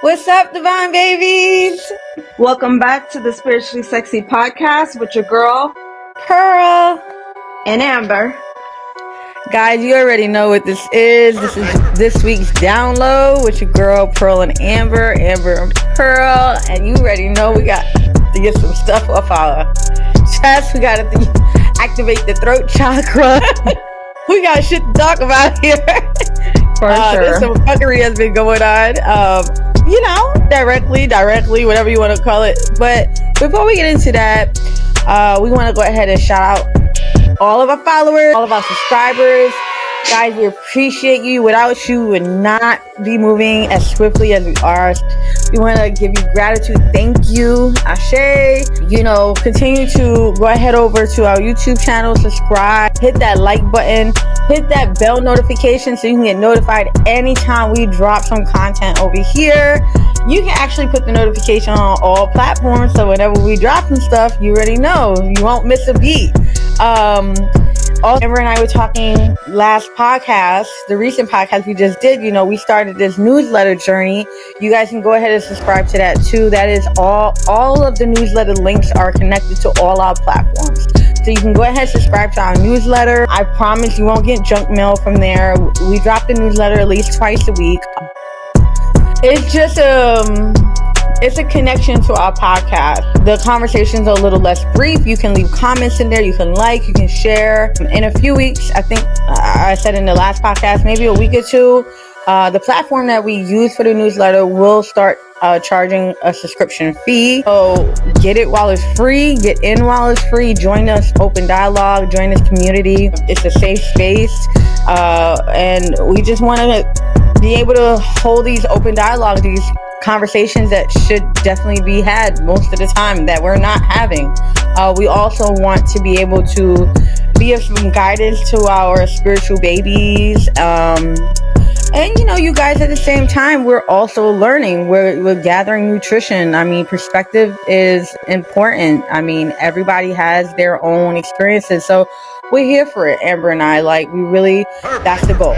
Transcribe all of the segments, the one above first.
What's up, Divine Babies? Welcome back to the Spiritually Sexy Podcast with your girl, Pearl. and Amber. Guys, you already know what this is. This is this week's download with your girl, Pearl and Amber and Pearl. And you already know we got to get some stuff off our chest. We got to activate the throat chakra. We got shit to talk about here. For sure. There's some fuckery has been going on. Directly, whatever you want to call it. But before we get into that, we want to go ahead and shout out all of our followers, all of our subscribers. Guys, we appreciate you. Without you, we would not be moving as swiftly as we are. We want to give you gratitude. Thank you. Ashe. Continue to go ahead over to our YouTube channel, subscribe, hit that like button, hit that bell notification so you can get notified anytime we drop some content over here. You can actually put the notification on all platforms, so whenever we drop some stuff, you already know. You won't miss a beat. Amber and I were talking last podcast, the recent podcast we just did. We started this newsletter journey. You guys can go ahead and subscribe to that too. That is all of the newsletter links are connected to all our platforms. So you can go ahead and subscribe to our newsletter. I promise you won't get junk mail from there. We drop the newsletter at least twice a week. It's just it's a connection to our podcast. The conversations are a little less brief. You can leave comments in there. You can like, you can share. In a few weeks, I think I said in the last podcast, maybe a week or two, the platform that we use for the newsletter will start charging a subscription fee. So get it while it's free. Get in while it's free. Join us, open dialogue. Join this community. It's a safe space. And we just want to be able to hold these open dialogues, these conversations that should definitely be had most of the time that we're not having. We also want to be able to be of some guidance to our spiritual babies. And you guys at the same time, we're also learning. We're gathering nutrition. Perspective is important. Everybody has their own experiences. So we're here for it, Amber and I. That's the goal.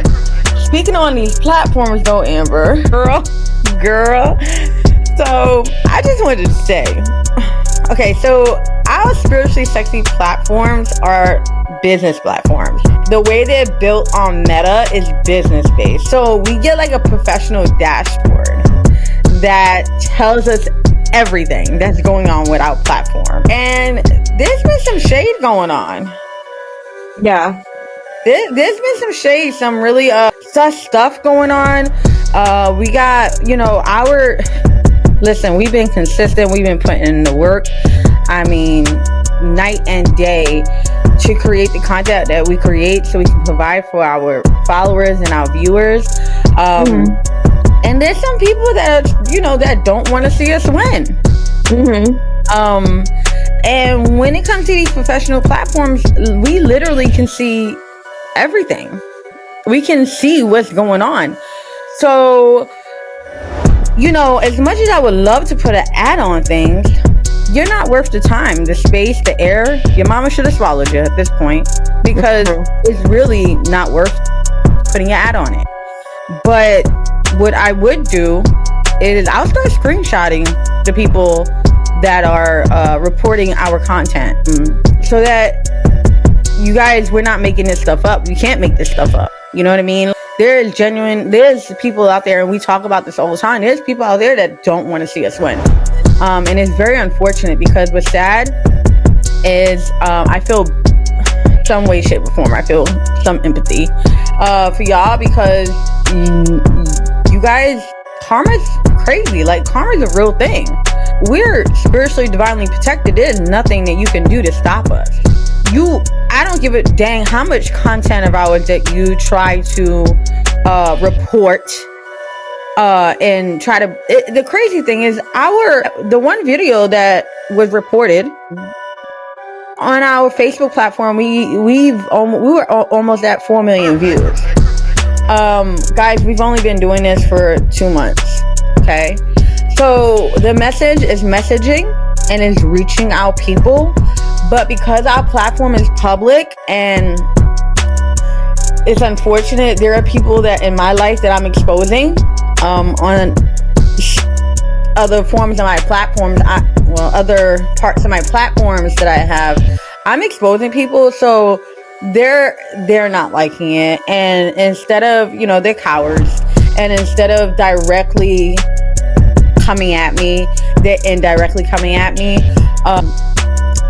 Speaking on these platforms though, Amber, girl. So I just wanted to say, okay, so our spiritually sexy platforms are business platforms. The way they're built on Meta is business based. So we get like a professional dashboard that tells us everything that's going on with our platform. And there's been some shade going on. Yeah. There's been some shade, some really sus stuff going on. We got, listen, we've been consistent. We've been putting in the work. Night and day to create the content that we create so we can provide for our followers and our viewers. And there's some people that are, that don't want to see us win. And when it comes to these professional platforms, we literally can see everything. We can see what's going on. So, as much as I would love to put an ad on things, you're not worth the time, the space, the air. Your mama should have swallowed you at this point, because it's really not worth putting an ad on it. But what I would do is I'll start screenshotting the people that are reporting our content, so that you guys, we're not making this stuff up. You can't make this stuff up. You know what I mean? There's people out there, and we talk about this all the time. There's people out there that don't want to see us win. And it's very unfortunate, because what's sad is I feel some way, shape, or form. I feel some empathy for y'all, because you guys, karma's crazy. Like, karma's a real thing. We're spiritually, divinely protected. There's nothing that you can do to stop us. I don't give a dang how much content of ours that you try to report and try to. The crazy thing is, the one video that was reported on our Facebook platform, we were almost at 4 million views. Guys, we've only been doing this for 2 months. Okay, so the message is messaging and is reaching out people. But because our platform is public, and it's unfortunate, there are people that in my life that I'm exposing on other forms of my platforms, other parts of my platforms that I have, I'm exposing people, so they're not liking it, and instead of, they're cowards, and instead of directly coming at me, they're indirectly coming at me,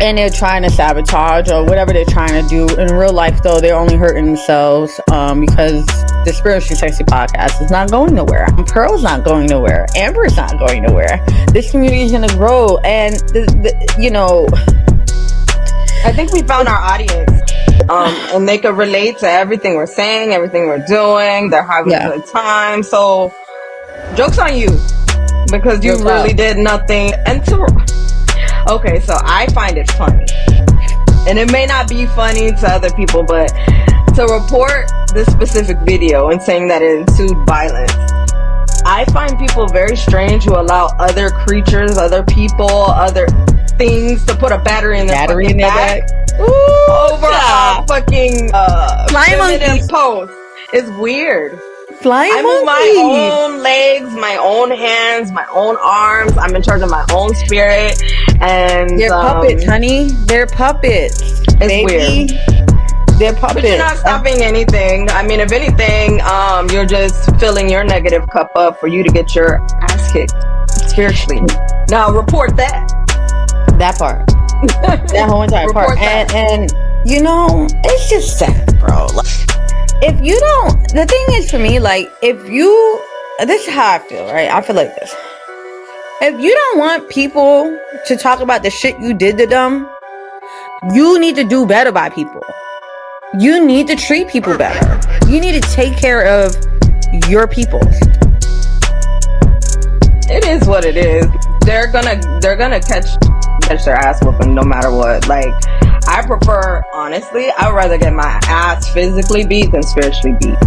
and they're trying to sabotage or whatever they're trying to do. In real life, though, they're only hurting themselves, because the Spiritually Sexy podcast is not going nowhere. Pearl's not going nowhere. Amber's not going nowhere. This community is going to grow, and I think we found our audience, and they could relate to everything we're saying, everything we're doing. They're having a good time. So, joke's on you, because you really did nothing. Okay, so I find it funny, and it may not be funny to other people, but to report this specific video and saying that it ensued violence, I find people very strange who allow other creatures, other people, other things to put a battery in their back over a fucking feminine post. It's weird. I move my own legs, my own hands, my own arms. I'm in charge of my own spirit. And they're puppets, honey. They're puppets. It's weird. They're puppets. But you're not stopping anything. I mean, if anything, you're just filling your negative cup up for you to get your ass kicked spiritually. Now report that. That part. That whole entire part. And it's just sad, bro. If you don't, the thing is for me, like, this is how I feel, right? I feel like this. If you don't want people to talk about the shit you did to them, you need to do better by people. You need to treat people better. You need to take care of your people. It is what it is. They're gonna catch their ass whooping no matter what. Like, I prefer, honestly, I would rather get my ass physically beat than spiritually beat.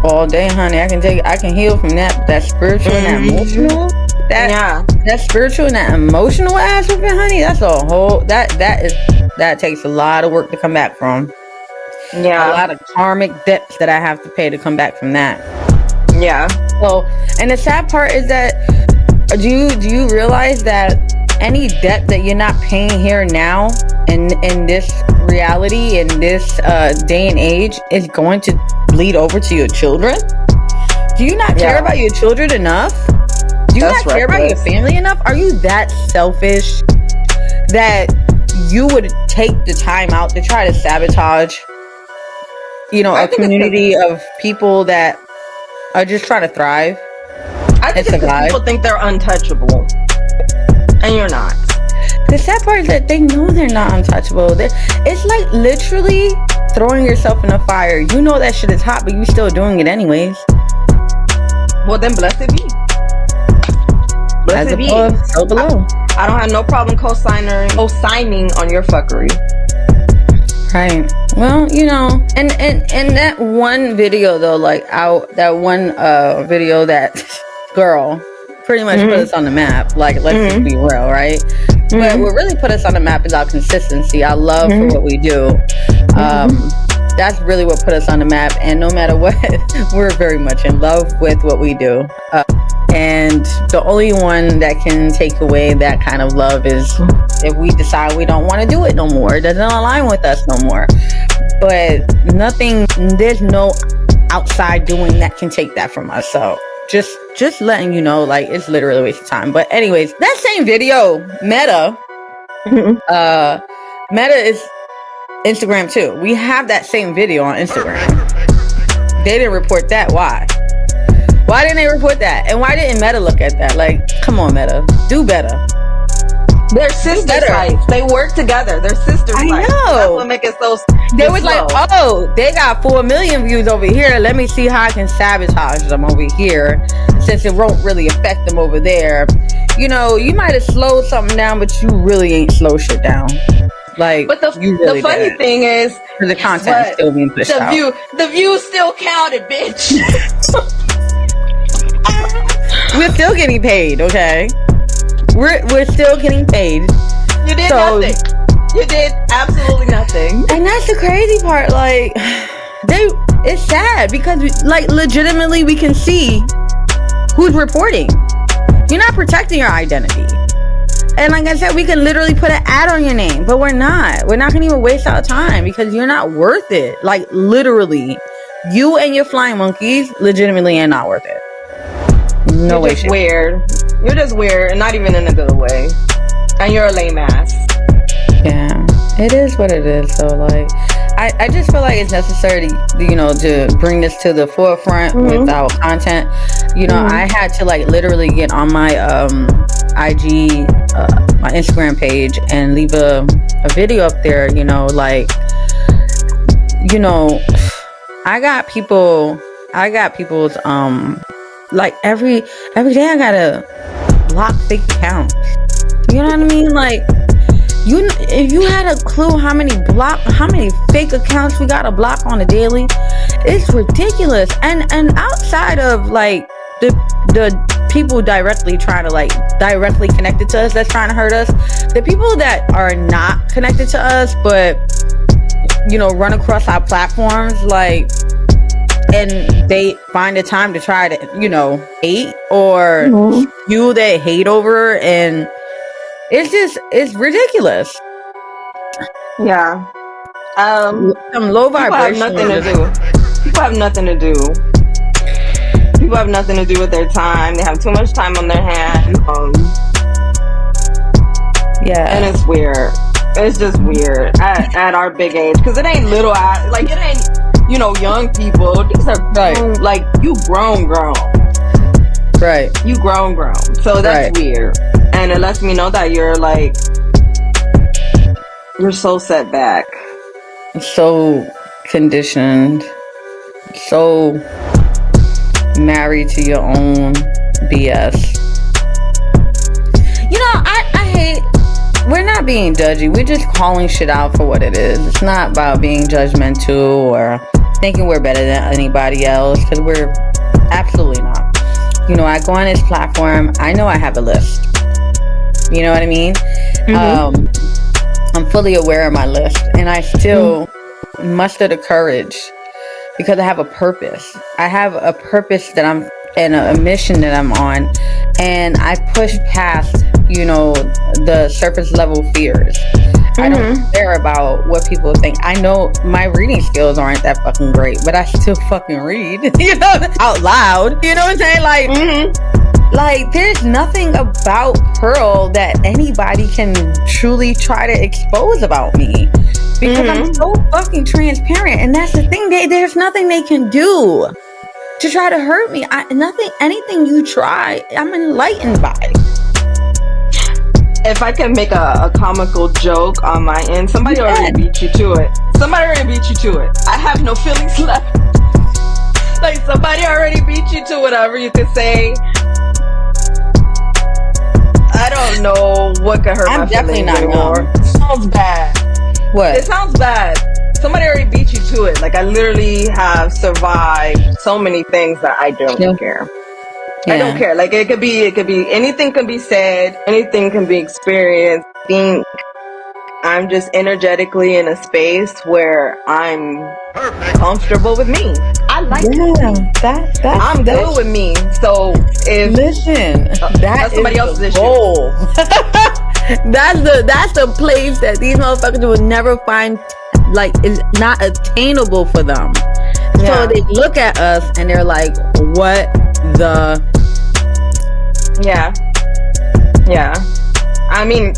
All day, honey. I can heal from that. But that spiritual and that emotional, that spiritual and that emotional ass whooping, honey. That's a whole that takes a lot of work to come back from. Yeah, a lot of karmic debts that I have to pay to come back from that. Yeah. So, and the sad part is that, do you realize that any debt that you're not paying here now in this reality, in this day and age, is going to bleed over to your children? Do you not care about your children enough? Do you not care about your family enough? Are you that selfish that you would take the time out to try to sabotage, a community of people that are just trying to thrive? I think people think they're untouchable, and you're not. The sad part is that they know they're not untouchable. It's like literally throwing yourself in a fire. You know that shit is hot, but you're still doing it anyways. Well, then blessed be. As above, so below. I don't have no problem co-signing on your fuckery. Right. Well, and that one video though, video that girl pretty much put us on the map. Like, let's just be real, right? But what really put us on the map is our consistency, our love for what we do. That's really what put us on the map. And no matter what, we're very much in love with what we do. And the only one that can take away that kind of love is if we decide we don't want to do it no more. It doesn't align with us no more. But there's no outside doing that can take that from us. So just letting you know, like, it's literally a waste of time. But anyways, that same video, Meta is Instagram too. We have that same video on Instagram. They didn't report that. Why didn't they report that? And why didn't Meta look at that? Like, come on, Meta, do better. They're sister sites. They work together. They're sister sites. I know. That's what makes it so. They was like, oh, they got 4 million views over here. Let me see how I can sabotage them over here, since it won't really affect them over there. You might have slowed something down, but you really ain't slow shit down. Like, but the funny thing is, the content is still being pushed out. The views still counted, bitch. We're still getting paid, okay? We're still getting paid. You did nothing. You did absolutely nothing. And that's the crazy part. Like, it's sad because, like, legitimately we can see who's reporting. You're not protecting your identity. And like I said, we can literally put an ad on your name, but we're not gonna even waste our time because you're not worth it. Like literally, you and your flying monkeys legitimately are not worth it. No way. You're just weird. You're just weird, and not even in a good way. And you're a lame ass. Yeah, it is what it is. So like, I just feel like it's necessary to bring this to the forefront with our content. I had to like literally get on my IG, my Instagram page, and leave a video up there. I got people's like every day I gotta block fake accounts. You know what I mean? Like, if you had a clue how many fake accounts we gotta block on a daily, it's ridiculous. And outside of like the people directly trying to directly connected to us, that's trying to hurt us, the people that are not connected to us but run across our platforms, like, and they find a time to try to hate or spew their hate over, and it's ridiculous. Yeah. Some low vibration. People have nothing to do. People have nothing to do with their time. They have too much time on their hands. Yeah. And it's weird. It's just weird at our big age, because it ain't little ass, like it ain't young people. These are grown, like you grown. Right. You grown. So that's weird. And it lets me know that you're so set back. So conditioned. So married to your own BS. I hate, we're not being judgy. We're just calling shit out for what it is. It's not about being judgmental or thinking we're better than anybody else, because we're absolutely not. I go on this platform, I know I have a list. You know what I mean? I'm fully aware of my list, and I still muster the courage because I have a purpose. I have a purpose that I'm, and a mission that I'm on, and I push past, the surface level fears. I don't care about what people think. I know my reading skills aren't that fucking great, but I still fucking read, out loud. You know what I'm saying? Like, there's nothing about Pearl that anybody can truly try to expose about me, because I'm so fucking transparent, and that's the thing. There's nothing they can do to try to hurt me. Anything you try, I'm enlightened by. If I can make a comical joke on my end, somebody already beat you to it. I have no feelings left. Like, somebody already beat you to whatever you could say. I don't know what could hurt my feelings anymore. It sounds bad. What? It sounds bad. Somebody already beat you to it. Like, I literally have survived so many things that I don't care. Yeah. I don't care. Like, it could be anything can be said, anything can be experienced. I think I'm just energetically in a space where I'm comfortable with me. I like it. I'm good with me. So if that's somebody else's issue. That's the place that these motherfuckers will never find, like, is not attainable for them. So they look at us and they're like, what the? Yeah. I mean,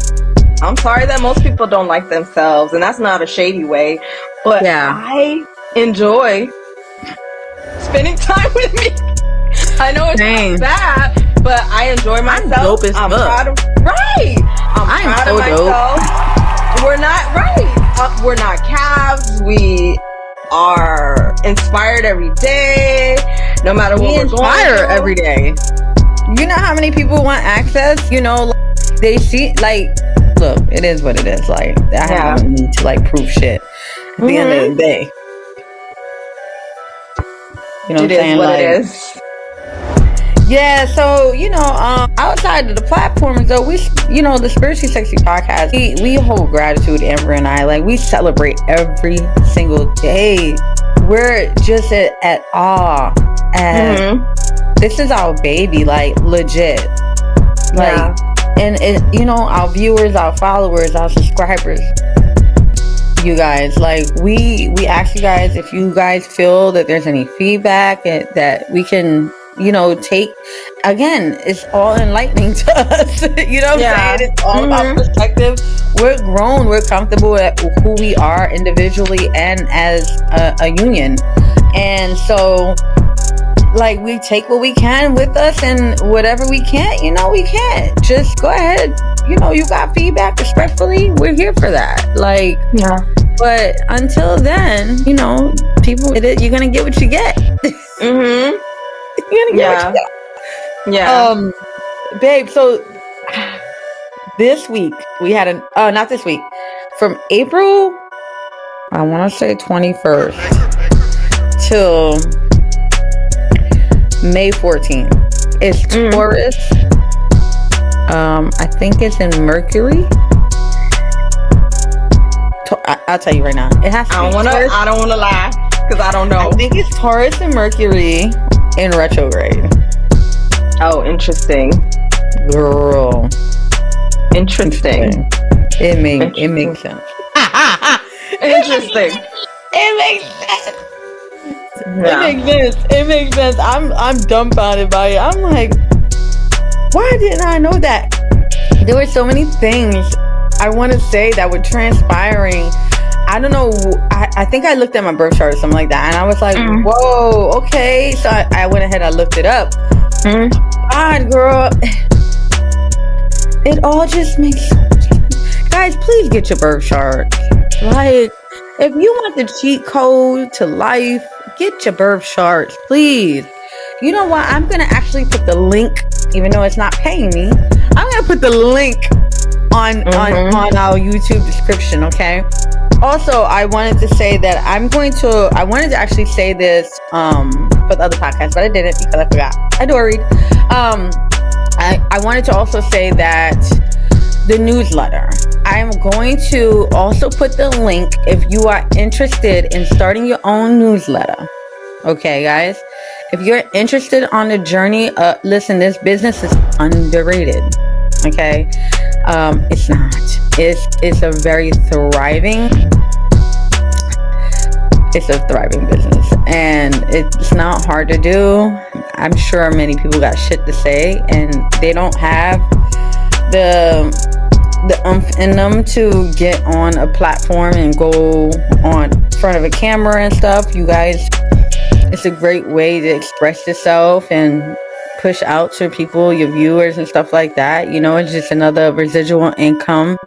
I'm sorry that most people don't like themselves, and that's not a shady way, but I enjoy spending time with me. I know it's not bad, but I enjoy myself. I'm dope as fuck. Proud of myself. We're not calves. We are inspired every day, no matter what we're going through. Every day. You know how many people want access? They see, like, look, it is what it is. Like, I have no need to, like, prove shit at the end of the day. You know what I'm saying? It is. Yeah, so, outside of the platforms, though, we, the Spiritually Sexy podcast, we hold gratitude, Amber and I. Like, we celebrate every single day. We're just at awe. And this is our baby, like, legit. Like, and it, you know, our viewers, our followers, our subscribers, you guys, like, we ask you guys if you guys feel that there's any feedback that we can, you know, take. Again, it's all enlightening to us. You know what I'm saying? It's all about perspective. We're grown, we're comfortable at who we are individually and as a union. And so, like, we take what we can with us, and whatever we can't, you know, we can't. Just go ahead. You know, you got feedback, respectfully, we're here for that. Like, but until then, you know, people, you're gonna get what you get. You're gonna get what you get. Babe, so this week we had not this week, from April, I want to say 21st till May 14th. It's Taurus. I think it's in Mercury. I'll tell you right now. It has to I don't wanna lie, because I don't know. I think it's Taurus and Mercury in retrograde. Oh, interesting. Girl. Interesting. It makes sense. Interesting. It makes sense. It makes sense. I'm dumbfounded by it. I'm like, why didn't I know that? There were so many things I want to say that were transpiring. I don't know. I think I looked at my birth chart or something like that, and I was like, whoa, okay. So I went ahead, I looked it up. God, girl, it all just makes sense. Guys, please get your birth chart. Like, if you want the cheat code to life, get your birth charts, please. You know what? I'm gonna actually put the link, even though it's not paying me. I'm gonna put the link on our YouTube description. Okay. Also, I wanted to say that I wanted to actually say this for the other podcast, but I didn't because I forgot. I doried. I wanted to also say that the newsletter, I'm going to also put the link if you are interested in starting your own newsletter. Okay, guys, if you're interested on the journey, listen, this business is underrated. Okay, it's not. It's a very thriving. It's a thriving business, and it's not hard to do. I'm sure many people got shit to say, and they don't have the oomph in them to get on a platform and go on front of a camera and stuff. You guys, it's a great way to express yourself and push out to people, your viewers and stuff like that. You know, it's just another residual income.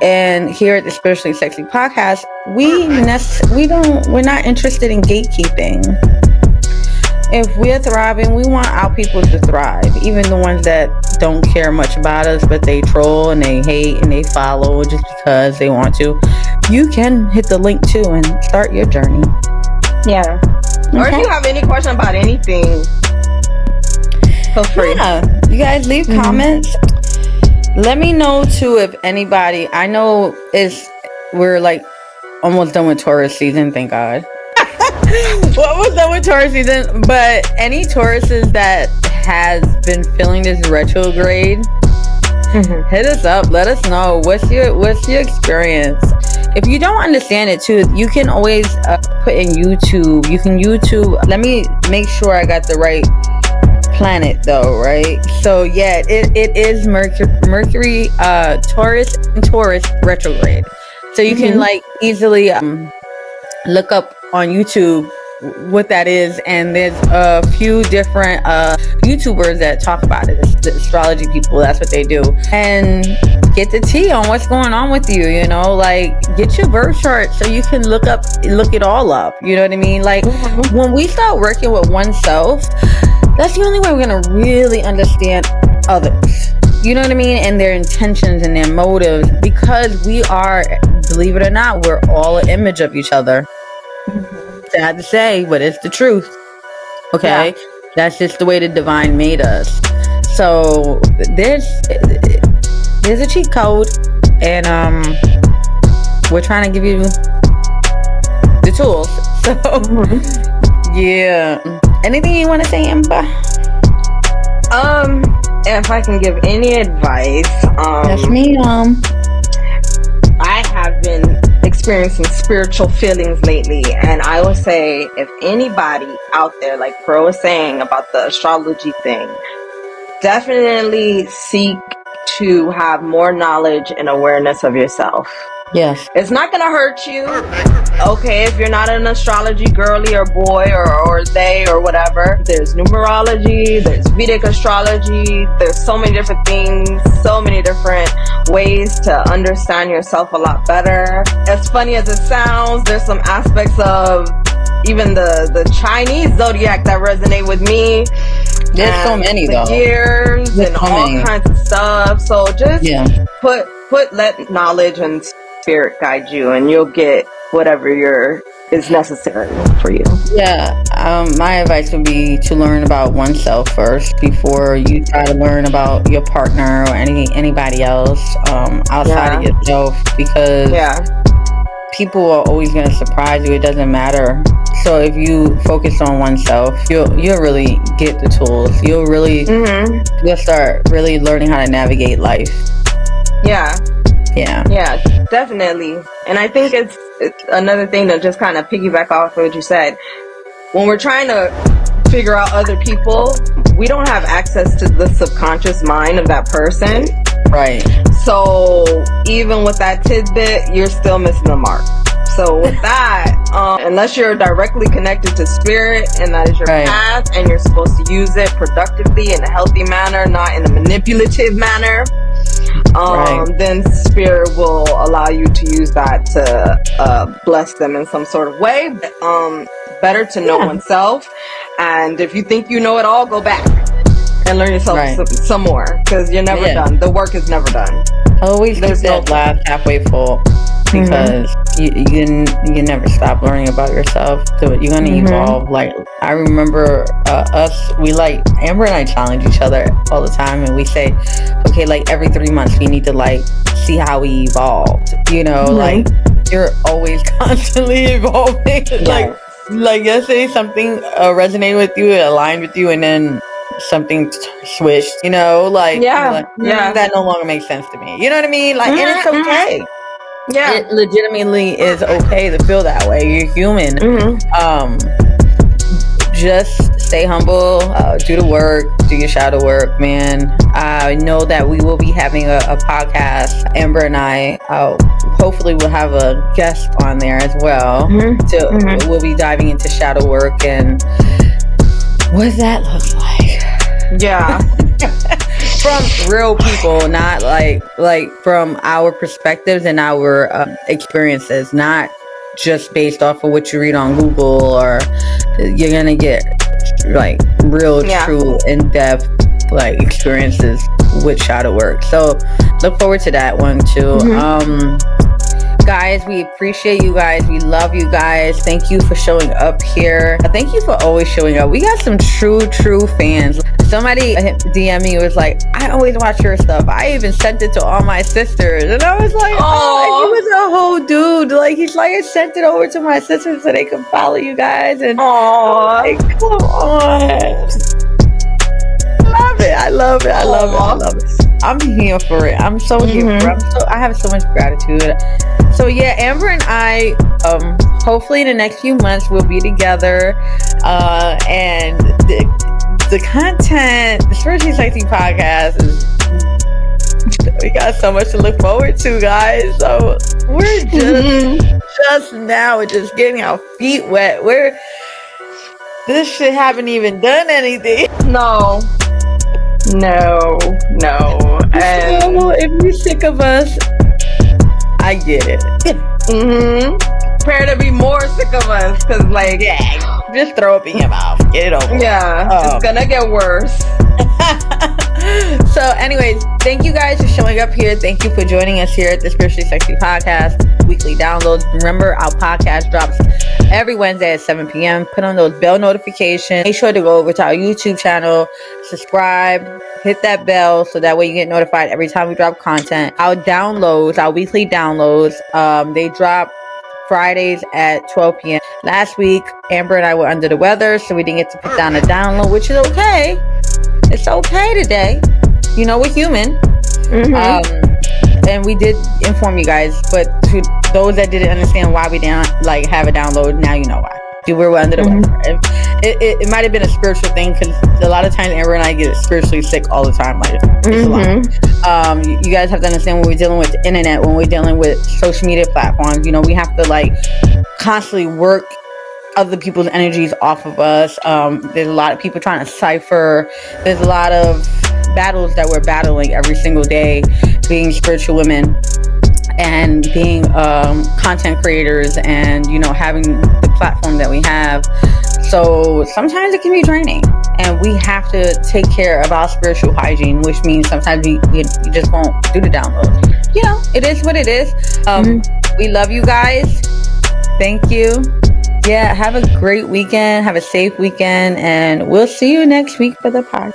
And here at the Spiritually Sexy Podcast, we're not interested in gatekeeping. If we're thriving, we want our people to thrive, even the ones that don't care much about us, but they troll and they hate and they follow just because they want to. You can hit the link too and start your journey. Yeah. Okay. Or if you have any question about anything, feel free. Yeah. You guys leave comments. Let me know too if anybody, I know we're like almost done with Taurus season, thank God. We're almost done with Taurus season, but any Tauruses that has been feeling this retrograde, hit us up, let us know what's your experience. If you don't understand it too, you can always put in YouTube. You can YouTube. Let me make sure I got the right planet though, right? So yeah, it is Mercury, Taurus and Taurus retrograde. So you can like easily look up on YouTube what that is, and there's a few different YouTubers that talk about it. It's the astrology people, that's what they do, and get the tea on what's going on with you. You know, like, get your birth chart so you can look it all up. You know what I mean? Like, when we start working with oneself, that's the only way we're gonna really understand others. You know what I mean? And their intentions and their motives, because we are, believe it or not, we're all an image of each other. Sad to say, but it's the truth. Okay, that's just the way the divine made us. So there's a cheat code, and we're trying to give you the tools. So yeah, anything you want to say, Amber? if I can give any advice, That's me, I have been experiencing spiritual feelings lately, and I would say if anybody out there, like Pro was saying about the astrology thing, definitely seek to have more knowledge and awareness of yourself. Yes. It's not going to hurt you. Okay, if you're not an astrology girly or boy or they or whatever, there's numerology, there's Vedic astrology, there's so many different things, so many different ways to understand yourself a lot better. As funny as it sounds, there's some aspects of even the Chinese zodiac that resonate with me. There's so many the though. Years There's and so all many. kinds of stuff. So just let knowledge and spirit guide you, and you'll get whatever is necessary for you. Yeah. My advice would be to learn about oneself first before you try to learn about your partner or anybody else outside of yourself, because people are always going to surprise you. It doesn't matter. So if you focus on oneself, you'll really get the tools. You'll really you'll start really learning how to navigate life. Yeah, definitely. And I think it's another thing to just kind of piggyback off of what you said. When we're trying to figure out other people, we don't have access to the subconscious mind of that person. Right. So even with that tidbit, you're still missing the mark. So with that, unless you're directly connected to spirit and that is your path and you're supposed to use it productively in a healthy manner, not in a manipulative manner, then spirit will allow you to use that to bless them in some sort of way. Better to know oneself. And if you think you know it all, go back and learn yourself some more, because you're never done. The work is never done. Always keep that glass halfway full, because you never stop learning about yourself. So you're gonna evolve. Like I remember Amber and I challenge each other all the time, and we say, okay, like every 3 months we need to like see how we evolved. You know, like you're always constantly evolving. Like yesterday something resonated with you, it aligned with you, and then something switched, you know, that no longer makes sense to me. You know what I mean? Like, and it's okay. Yeah, it legitimately is okay to feel that way. You're human. Just stay humble, do the work, do your shadow work, man. I know that we will be having a podcast. Amber and I hopefully we'll have a guest on there as well. We'll be diving into shadow work and what that looks like. Yeah. From real people, not like from our perspectives and our experiences, not just based off of what you read on Google, or you're gonna get like real, true, in-depth like experiences with shadow work. So look forward to that one too. Guys, we appreciate you guys. We love you guys. Thank you for showing up here. Thank you for always showing up. We got some true fans. Somebody DM me, was like, I always watch your stuff. I even sent it to all my sisters. And I was like, oh, he was a whole dude. Like, he's like, I sent it over to my sisters so they can follow you guys. And like, come on. I love it. I'm here for it. I'm so here for it. I have so much gratitude. So yeah, Amber and I, hopefully in the next few months we'll be together, and the content, the Spiritually Sexy podcast we got so much to look forward to, guys. So we're just now, we're just getting our feet wet. This shit haven't even done anything. No. And so if you're sick of us, I get it. Prepare to be more sick of us, because like, just throw up in your mouth, get it over. It's gonna get worse. So anyways, thank you guys for showing up here. Thank you for joining us here at the Spiritually Sexy Podcast weekly downloads. Remember, our podcast drops every Wednesday at 7 p.m. Put on those bell notifications. Make sure to go over to our YouTube channel, subscribe, hit that bell so that way you get notified every time we drop content. Our downloads, our weekly downloads, they drop Fridays at 12 p.m. Last week, Amber and I were under the weather, so we didn't get to put down a download, which is okay. It's okay today. we're human. And we did inform you guys, but to those that didn't understand why we didn't have a download, now you know why. We were under the weather. It might have been a spiritual thing, because a lot of times Amber and I get spiritually sick all the time. It's a lot. You guys have to understand, when we're dealing with the internet, when we're dealing with social media platforms, we have to constantly work other people's energies off of us. There's a lot of people trying to cipher. There's a lot of battles that we're battling every single day, being spiritual women and being content creators, and having the platform that we have. So sometimes it can be draining, and we have to take care of our spiritual hygiene, which means sometimes we just won't do the download. It is what it is. We love you guys. Thank you. Yeah, have a great weekend. Have a safe weekend, and we'll see you next week for the podcast.